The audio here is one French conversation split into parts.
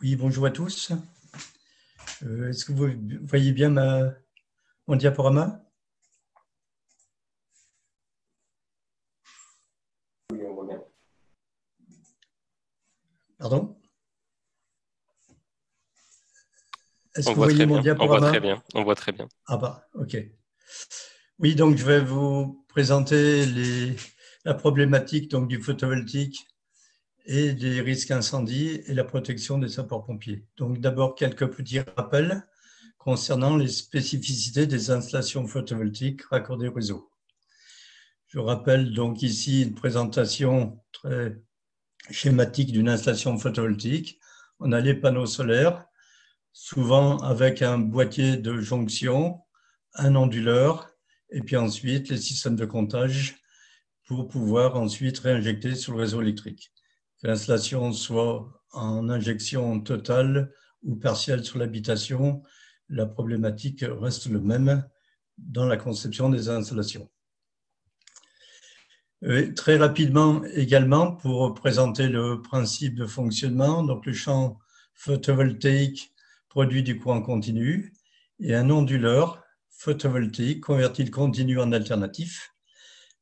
Oui, bonjour à tous. Est-ce que vous voyez bien mon diaporama? Oui, on voit bien. Pardon? Est-ce On que vous voit voyez très mon bien. On voit très diaporama? bien. On voit très bien. Ah bah, ok. Oui, donc je vais vous présenter la problématique donc, du photovoltaïque et des risques incendies et la protection des sapeurs-pompiers. Donc d'abord quelques petits rappels concernant les spécificités des installations photovoltaïques raccordées au réseau. Je rappelle donc ici une présentation très schématique d'une installation photovoltaïque. On a les panneaux solaires, souvent avec un boîtier de jonction, un onduleur, et puis ensuite les systèmes de comptage pour pouvoir ensuite réinjecter sur le réseau électrique. Que l'installation soit en injection totale ou partielle sur l'habitation, la problématique reste le même dans la conception des installations. Très rapidement également, pour présenter le principe de fonctionnement, donc le champ photovoltaïque produit du courant continu et un onduleur photovoltaïque convertit le continu en alternatif.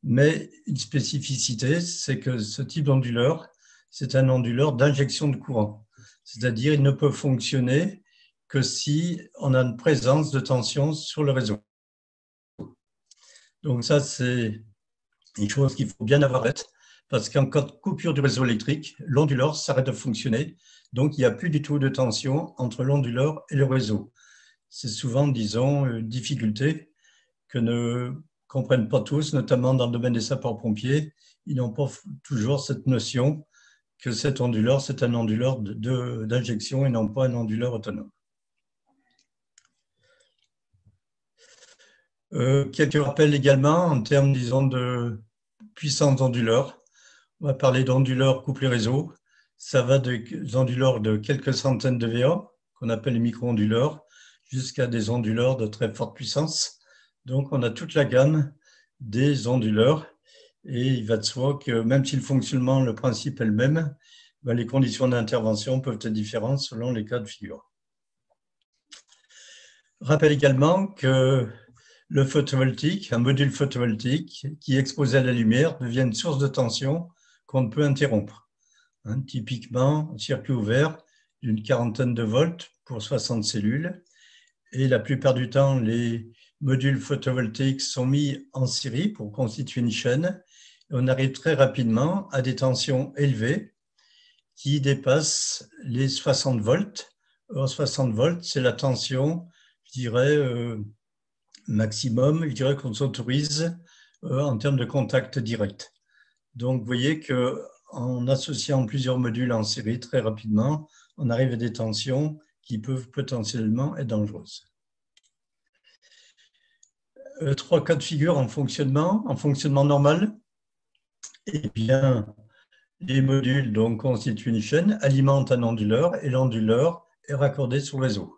Mais une spécificité, c'est que ce type d'onduleur, c'est un onduleur d'injection de courant. C'est-à-dire il ne peut fonctionner que si on a une présence de tension sur le réseau. Donc ça, c'est une chose qu'il faut bien avoir en tête, parce qu'en cas de coupure du réseau électrique, l'onduleur s'arrête de fonctionner, donc il n'y a plus du tout de tension entre l'onduleur et le réseau. C'est souvent, disons, une difficulté que ne comprennent pas tous, notamment dans le domaine des sapeurs-pompiers. Ils n'ont pas toujours cette notion que cet onduleur, c'est un onduleur d'injection et non pas un onduleur autonome. Quelques rappels également en termes, disons, de puissance d'onduleur. On va parler d'onduleurs couplés réseau. Ça va des onduleurs de quelques centaines de VA, qu'on appelle les micro-onduleurs, jusqu'à des onduleurs de très forte puissance. Donc, on a toute la gamme des onduleurs. Et il va de soi que même si le fonctionnement, le principe est le même, ben, les conditions d'intervention peuvent être différentes selon les cas de figure. Rappelle également que le photovoltaïque, un module photovoltaïque qui est exposé à la lumière, devient une source de tension qu'on ne peut interrompre. Typiquement, un circuit ouvert d'une quarantaine de volts pour 60 cellules. Et la plupart du temps, les modules photovoltaïques sont mis en série pour constituer une chaîne. Et on arrive très rapidement à des tensions élevées qui dépassent les 60 volts. Or, 60 volts, c'est la tension, je dirais, maximum, je dirais qu'on s'autorise en termes de contact direct. Donc, vous voyez qu'en associant plusieurs modules en série très rapidement, on arrive à des tensions qui peuvent potentiellement être dangereuses. Trois cas de figure en fonctionnement normal. Eh bien, les modules donc, constituent une chaîne, alimentent un onduleur et l'onduleur est raccordé sur le réseau.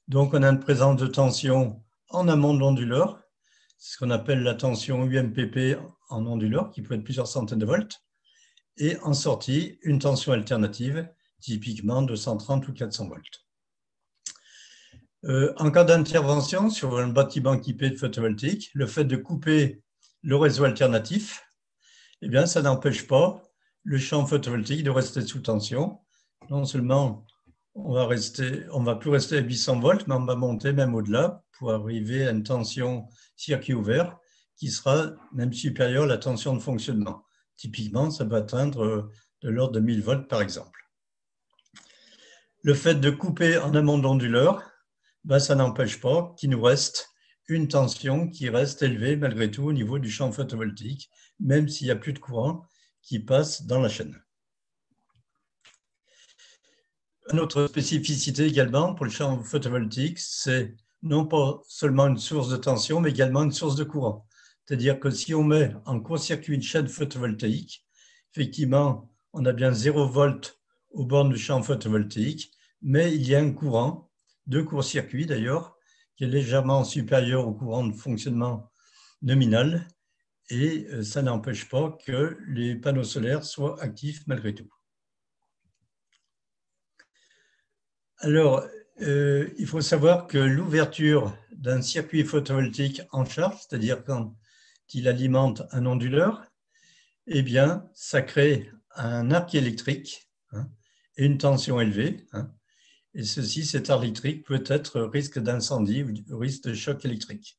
Donc, on a une présence de tension en amont de l'onduleur, ce qu'on appelle la tension UMPP en onduleur, qui peut être plusieurs centaines de volts, et en sortie, une tension alternative, typiquement de 130 ou 400 volts. En cas d'intervention sur un bâtiment équipé de photovoltaïque, le fait de couper le réseau alternatif, eh bien, ça n'empêche pas le champ photovoltaïque de rester sous tension. Non seulement on va plus rester à 800 volts, mais on va monter même au-delà pour arriver à une tension circuit ouvert qui sera même supérieure à la tension de fonctionnement. Typiquement, ça peut atteindre de l'ordre de 1000 volts par exemple. Le fait de couper en amont de l'onduleur, ben, ça n'empêche pas qu'il nous reste une tension qui reste élevée malgré tout au niveau du champ photovoltaïque, même s'il n'y a plus de courant qui passe dans la chaîne. Une autre spécificité également pour le champ photovoltaïque, c'est non pas seulement une source de tension, mais également une source de courant. C'est-à-dire que si on met en court-circuit une chaîne photovoltaïque, effectivement, on a bien 0 volt au bord du champ photovoltaïque, mais il y a un courant, de court-circuit d'ailleurs, qui est légèrement supérieur au courant de fonctionnement nominal, et ça n'empêche pas que les panneaux solaires soient actifs malgré tout. Alors, il faut savoir que l'ouverture d'un circuit photovoltaïque en charge, c'est-à-dire quand il alimente un onduleur, eh bien, ça crée un arc électrique, hein, et une tension élevée. Hein, et cet arc électrique peut être risque d'incendie ou risque de choc électrique.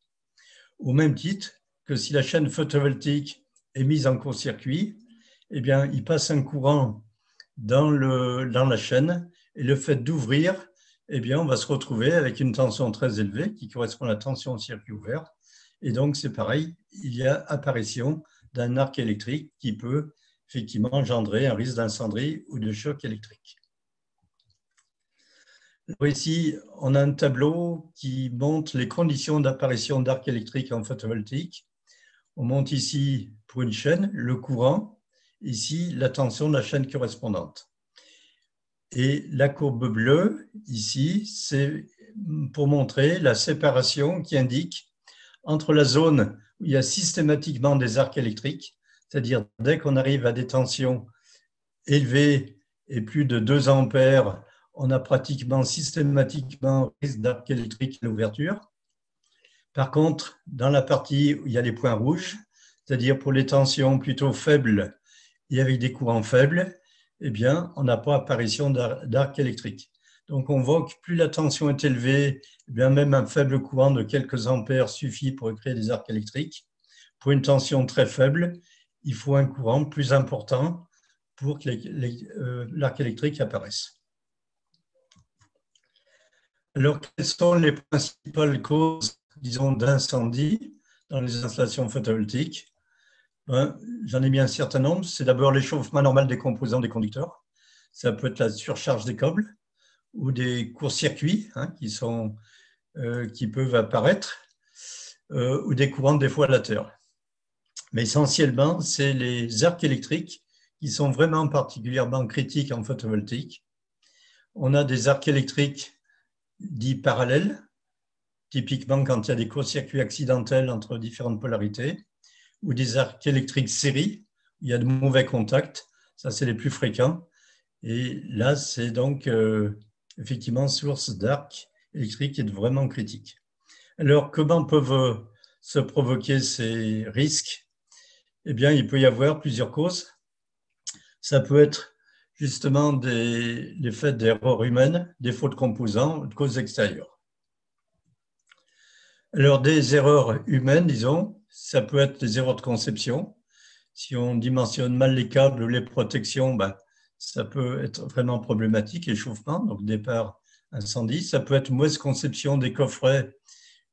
Au même titre que si la chaîne photovoltaïque est mise en court-circuit, eh bien, il passe un courant dans la chaîne et le fait d'ouvrir, eh bien, on va se retrouver avec une tension très élevée qui correspond à la tension au circuit ouvert. Et donc, c'est pareil, il y a apparition d'un arc électrique qui peut effectivement engendrer un risque d'incendie ou de choc électrique. Alors ici, on a un tableau qui montre les conditions d'apparition d'arc électrique en photovoltaïque. On monte ici pour une chaîne le courant, ici la tension de la chaîne correspondante. Et la courbe bleue, ici, c'est pour montrer la séparation qui indique entre la zone où il y a systématiquement des arcs électriques, c'est-à-dire dès qu'on arrive à des tensions élevées et plus de 2 ampères, on a pratiquement systématiquement risque d'arc électrique à l'ouverture. Par contre, dans la partie où il y a les points rouges, c'est-à-dire pour les tensions plutôt faibles et avec des courants faibles, eh bien, on n'a pas apparition d'arc électrique. Donc, on voit que plus la tension est élevée, eh bien, même un faible courant de quelques ampères suffit pour créer des arcs électriques. Pour une tension très faible, il faut un courant plus important pour que l'arc électrique apparaisse. Alors, quelles sont les principales causes, disons, d'incendie dans les installations photovoltaïques? J'en ai mis un certain nombre. C'est d'abord l'échauffement normal des composants des conducteurs. Ça peut être la surcharge des câbles ou des courts-circuits, hein, qui peuvent apparaître, ou des courants de défoilateurs. Mais essentiellement, c'est les arcs électriques qui sont vraiment particulièrement critiques en photovoltaïque. On a des arcs électriques dits parallèles, typiquement quand il y a des courts-circuits accidentels entre différentes polarités, ou des arcs électriques série, où il y a de mauvais contacts, ça c'est les plus fréquents. Et là, c'est donc effectivement source d'arcs électriques qui est vraiment critique. Alors, comment peuvent se provoquer ces risques? Eh bien, il peut y avoir plusieurs causes. Ça peut être justement l'effet d'erreurs humaines, défaut de composants, de causes extérieures. Alors, des erreurs humaines, disons, ça peut être des erreurs de conception. Si on dimensionne mal les câbles ou les protections, ça peut être vraiment problématique, échauffement, donc départ, incendie. Ça peut être mauvaise conception des coffrets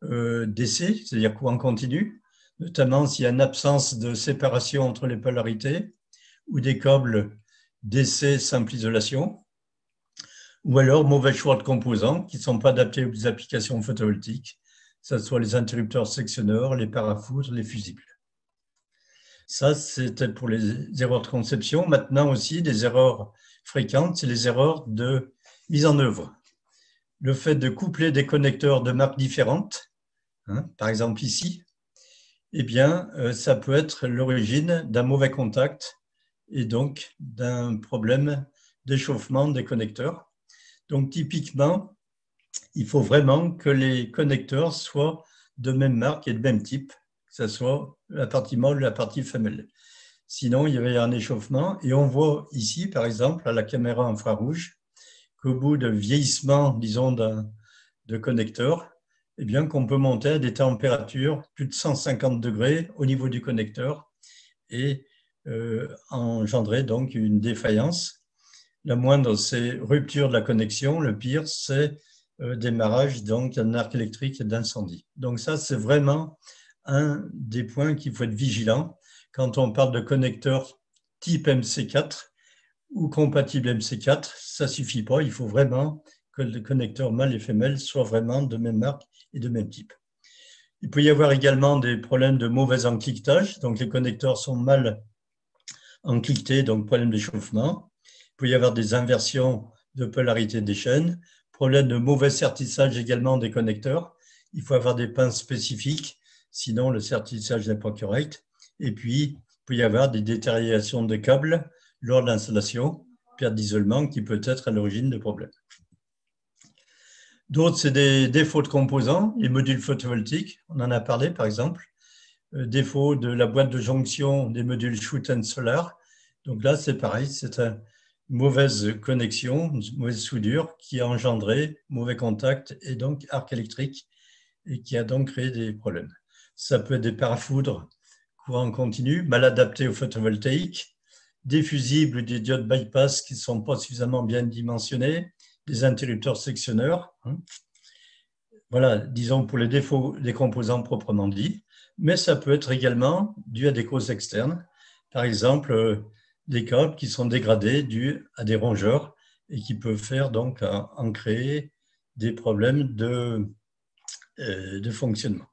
DC, c'est-à-dire courant continu, notamment s'il y a une absence de séparation entre les polarités, ou des câbles DC simple isolation, ou alors mauvais choix de composants qui ne sont pas adaptés aux applications photovoltaïques, que ce soit les interrupteurs sectionneurs, les parafoudres, les fusibles. Ça, c'était pour les erreurs de conception. Maintenant aussi, des erreurs fréquentes, c'est les erreurs de mise en œuvre. Le fait de coupler des connecteurs de marques différentes, hein, par exemple ici, eh bien, ça peut être l'origine d'un mauvais contact et donc d'un problème d'échauffement des connecteurs. Donc, typiquement, il faut vraiment que les connecteurs soient de même marque et de même type, que ce soit la partie mâle ou la partie femelle. Sinon, il y avait un échauffement. Et on voit ici, par exemple, à la caméra infrarouge, qu'au bout de vieillissement, disons, de connecteur, eh bien, qu'on peut monter à des températures plus de 150 degrés au niveau du connecteur et engendrer donc une défaillance. La moindre, c'est rupture de la connexion. Le pire, c'est démarrage donc d'un arc électrique et d'incendie. Donc ça, c'est vraiment un des points qu'il faut être vigilant quand on parle de connecteurs type MC4 ou compatible MC4. Ça ne suffit pas, il faut vraiment que le connecteur mâle et femelle soient vraiment de même marque et de même type. Il peut y avoir également des problèmes de mauvais encliquetage, donc les connecteurs sont mal encliquetés, donc problème d'échauffement. Il peut y avoir des inversions de polarité des chaînes, problème de mauvais sertissage également des connecteurs. Il faut avoir des pinces spécifiques, sinon le sertissage n'est pas correct. Et puis, il peut y avoir des détériorations de câbles lors de l'installation, perte d'isolement qui peut être à l'origine de problèmes. D'autres, c'est des défauts de composants, les modules photovoltaïques, on en a parlé par exemple. Défaut de la boîte de jonction des modules Schouten Solar. Donc là, c'est pareil, c'est une mauvaise connexion, une mauvaise soudure qui a engendré mauvais contact et donc arc électrique et qui a donc créé des problèmes. Ça peut être des parafoudres courant continu, mal adaptés au photovoltaïque, des fusibles ou des diodes bypass qui ne sont pas suffisamment bien dimensionnés, des interrupteurs sectionneurs. Voilà, disons pour les défauts des composants proprement dits, mais ça peut être également dû à des causes externes. Par exemple, des câbles qui sont dégradés dus à des rongeurs et qui peuvent faire donc en créer des problèmes de fonctionnement.